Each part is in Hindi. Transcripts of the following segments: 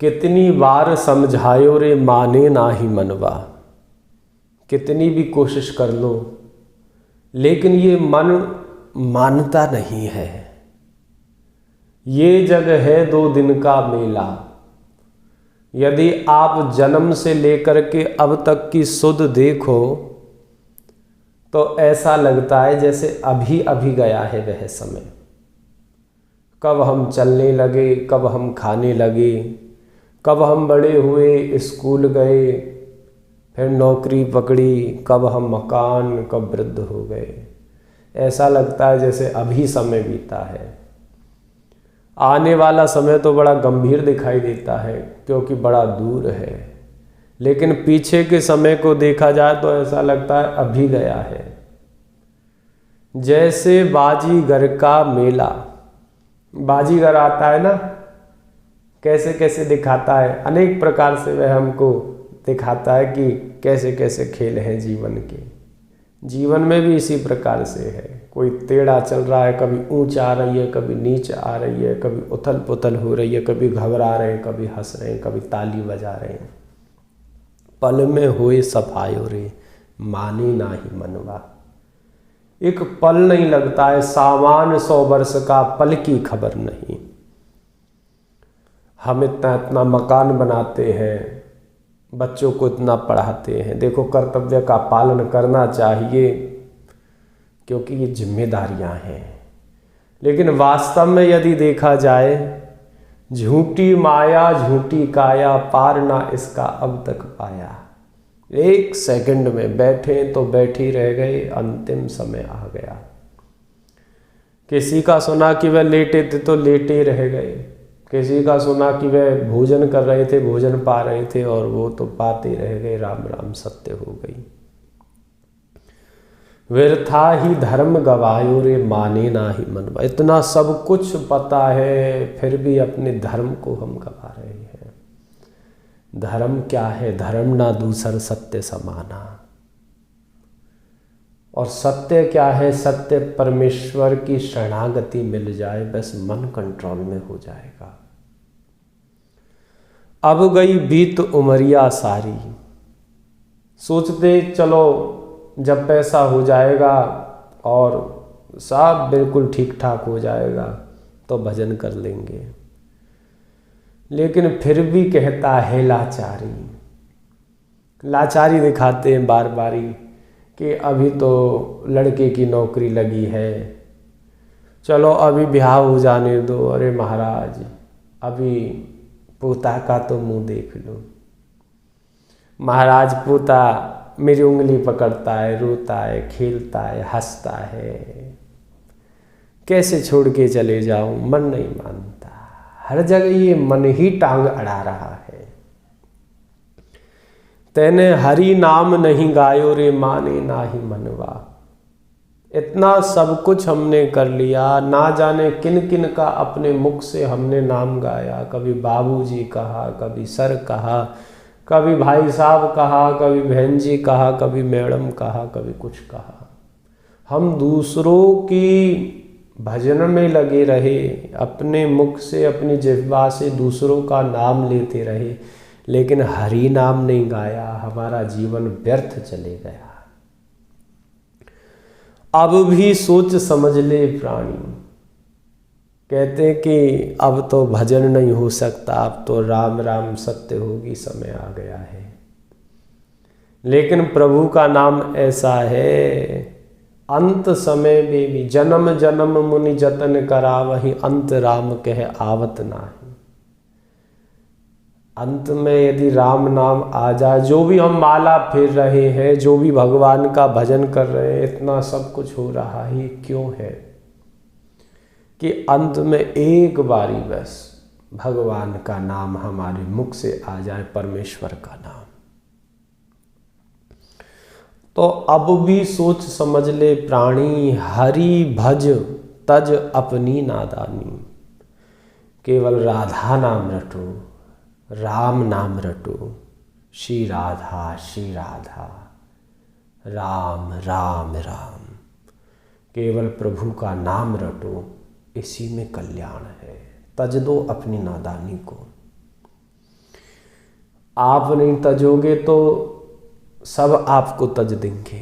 कितनी बार समझायो रे माने ना ही मनवा। कितनी भी कोशिश कर लो लेकिन ये मन मानता नहीं है। ये जग है 2 दिन का मेला। यदि आप जन्म से लेकर के अब तक की सुध देखो तो ऐसा लगता है जैसे अभी अभी गया है वह समय। कब हम चलने लगे, कब हम खाने लगे, कब हम बड़े हुए, स्कूल गए, फिर नौकरी पकड़ी, कब हम मकान, कब वृद्ध हो गए। ऐसा लगता है जैसे अभी समय बीता है। आने वाला समय तो बड़ा गंभीर दिखाई देता है क्योंकि बड़ा दूर है, लेकिन पीछे के समय को देखा जाए तो ऐसा लगता है अभी गया है। जैसे बाजीगर का मेला, बाजीगर आता है ना, कैसे कैसे दिखाता है, अनेक प्रकार से वह हमको दिखाता है कि कैसे कैसे खेल हैं जीवन के। जीवन में भी इसी प्रकार से है, कोई टेढ़ा चल रहा है, कभी ऊंच आ रही है, कभी नीच आ रही है, कभी उथल पुथल हो रही है, कभी घबरा रहे हैं, कभी हंस रहे हैं, कभी ताली बजा रहे हैं। पल में होए सफायो रे माने ना ही मनवा। एक पल नहीं लगता है, सामान 100 वर्ष का, पल की खबर नहीं। हम इतना इतना मकान बनाते हैं, बच्चों को इतना पढ़ाते हैं। देखो, कर्तव्य का पालन करना चाहिए क्योंकि ये जिम्मेदारियां हैं, लेकिन वास्तव में यदि देखा जाए, झूठी माया झूठी काया, पार ना इसका अब तक पाया। 1 सेकंड में बैठे तो बैठे ही रह गए, अंतिम समय आ गया। किसी का सुना कि वह लेटे थे तो लेटे रह गए, किसी का सुना कि वह भोजन कर रहे थे, भोजन पा रहे थे और वो तो पाते रह गए, राम राम सत्य हो गई। व्यर्था ही धर्म गवायो रे माने ना ही मनवा। इतना सब कुछ पता है फिर भी अपने धर्म को हम गवा रहे हैं। धर्म क्या है? धर्म ना दूसर सत्य समाना। और सत्य क्या है? सत्य परमेश्वर की शरणागति मिल जाए, बस मन कंट्रोल में हो जाएगा। अब गई बीत उमरिया सारी, सोचते चलो जब पैसा हो जाएगा और सब बिल्कुल ठीक ठाक हो जाएगा तो भजन कर लेंगे, लेकिन फिर भी कहता है लाचारी। लाचारी दिखाते हैं बार बारी कि अभी तो लड़के की नौकरी लगी है, चलो अभी ब्याह हो जाने दो। अरे महाराज, अभी पोता का तो मुंह देख लो। महाराज, पोता मेरी उंगली पकड़ता है, रोता है, खेलता है, हंसता है, कैसे छोड़ के चले जाऊं, मन नहीं मानता। हर जगह ये मन ही टांग अड़ा रहा है। तेने हरि नाम नहीं गायो रे माने ना ही मनवा। इतना सब कुछ हमने कर लिया, ना जाने किन किन का अपने मुख से हमने नाम गाया। कभी बाबूजी कहा, कभी सर कहा, कभी भाई साहब कहा, कभी बहन जी कहा, कभी मैडम कहा, कभी कुछ कहा। हम दूसरों की भजन में लगे रहे, अपने मुख से, अपनी जिह्वा से दूसरों का नाम लेते रहे, लेकिन हरि नाम नहीं गाया। हमारा जीवन व्यर्थ चले गया। अब भी सोच समझ ले प्राणी। कहते हैं कि अब तो भजन नहीं हो सकता, अब तो राम राम सत्य होगी, समय आ गया है। लेकिन प्रभु का नाम ऐसा है, अंत समय में भी जन्म जन्म मुनि जतन करा, वही अंत राम कह आवत नाही। अंत में यदि राम नाम आ जाए, जो भी हम माला फेर रहे हैं, जो भी भगवान का भजन कर रहे हैं, इतना सब कुछ हो रहा ही क्यों है कि अंत में एक बारी बस भगवान का नाम हमारे मुख से आ जाए, परमेश्वर का नाम। तो अब भी सोच समझ ले प्राणी, हरि भज तज अपनी नादानी। केवल राधा नाम रटो, राम नाम रटो, श्री राधा श्री राधा, राम राम राम। केवल प्रभु का नाम रटो, इसी में कल्याण है। तज दो अपनी नादानी को। आप नहीं तजोगे तो सब आपको तज देंगे।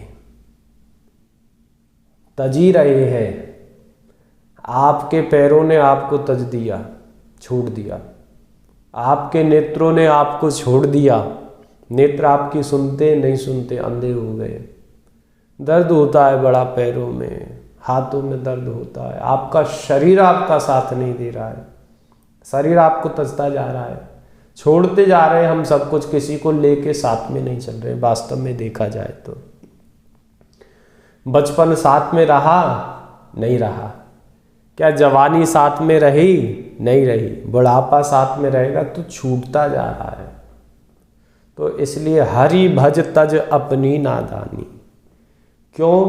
तजी रहे हैं, आपके पैरों ने आपको तज दिया, छोड़ दिया, आपके नेत्रों ने आपको छोड़ दिया, नेत्र आपकी सुनते नहीं सुनते अंधे हो गए। दर्द होता है बड़ा पैरों में, हाथों में दर्द होता है, आपका शरीर आपका साथ नहीं दे रहा है, शरीर आपको तजता जा रहा है, छोड़ते जा रहे हैं हम सब कुछ, किसी को लेके साथ में नहीं चल रहे। वास्तव में देखा जाए तो बचपन साथ में रहा नहीं रहा, क्या जवानी साथ में रही नहीं रही, बुढ़ापा साथ में रहेगा तो छूटता जा रहा है। तो इसलिए हरि भज तज अपनी नादानी। क्यों?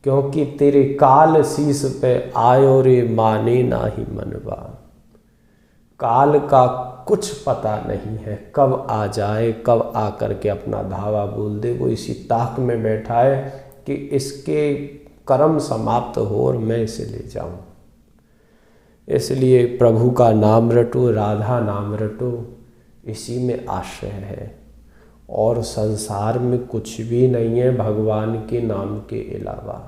क्योंकि तेरे काल शीस पे आयो रे माने नाही मनवा। काल का कुछ पता नहीं है, कब आ जाए, कब आकर के अपना धावा बोल दे। वो इसी ताक में बैठा है कि इसके कर्म समाप्त हो और मैं इसे ले जाऊं। इसलिए प्रभु का नाम रटो, राधा नाम रटो, इसी में आश्रय है। और संसार में कुछ भी नहीं है भगवान के नाम के अलावा।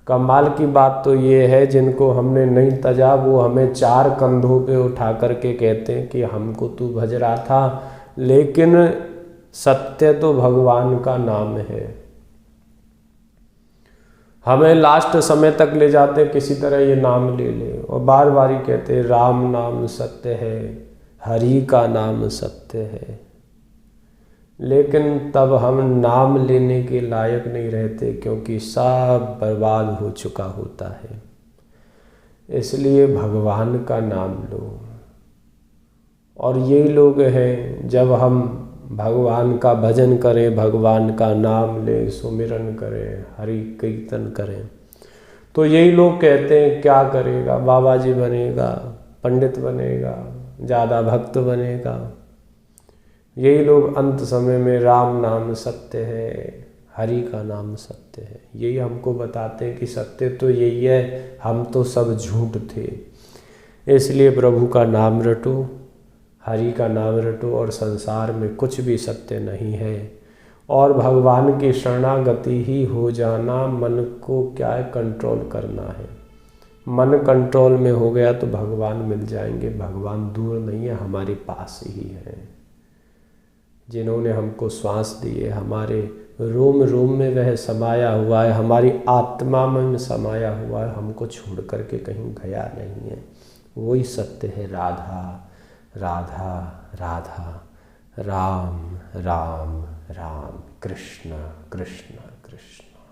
कमाल की बात तो ये है, जिनको हमने नहीं तजा वो हमें 4 कंधों पे उठा करके कहते हैं कि हमको तू भज रहा था, लेकिन सत्य तो भगवान का नाम है। हमें लास्ट समय तक ले जाते किसी तरह ये नाम ले ले, और बार बार ही कहते राम नाम सत्य है, हरि का नाम सत्य है। लेकिन तब हम नाम लेने के लायक नहीं रहते, क्योंकि सब बर्बाद हो चुका होता है। इसलिए भगवान का नाम लो। और यही लोग हैं, जब हम भगवान का भजन करें, भगवान का नाम लें, सुमिरन करें, हरि कीर्तन करें, तो यही लोग कहते हैं क्या करेगा, बाबा जी बनेगा, पंडित बनेगा, ज़्यादा भक्त बनेगा। यही लोग अंत समय में राम नाम सत्य है, हरि का नाम सत्य है, यही हमको बताते हैं कि सत्य तो यही है, हम तो सब झूठ थे। इसलिए प्रभु का नाम रटो, हरि का नाम रटो, और संसार में कुछ भी सत्य नहीं है। और भगवान की शरणागति ही हो जाना। मन को क्या है, कंट्रोल करना है। मन कंट्रोल में हो गया तो भगवान मिल जाएंगे। भगवान दूर नहीं है, हमारे पास ही है। जिन्होंने हमको श्वास दी है, हमारे रोम रोम में वह समाया हुआ है, हमारी आत्मा में समाया हुआ है, हमको छोड़ करके कहीं गया नहीं है। वही सत्य है। राधा राधा राधा, राम राम राम, कृष्ण कृष्ण कृष्ण।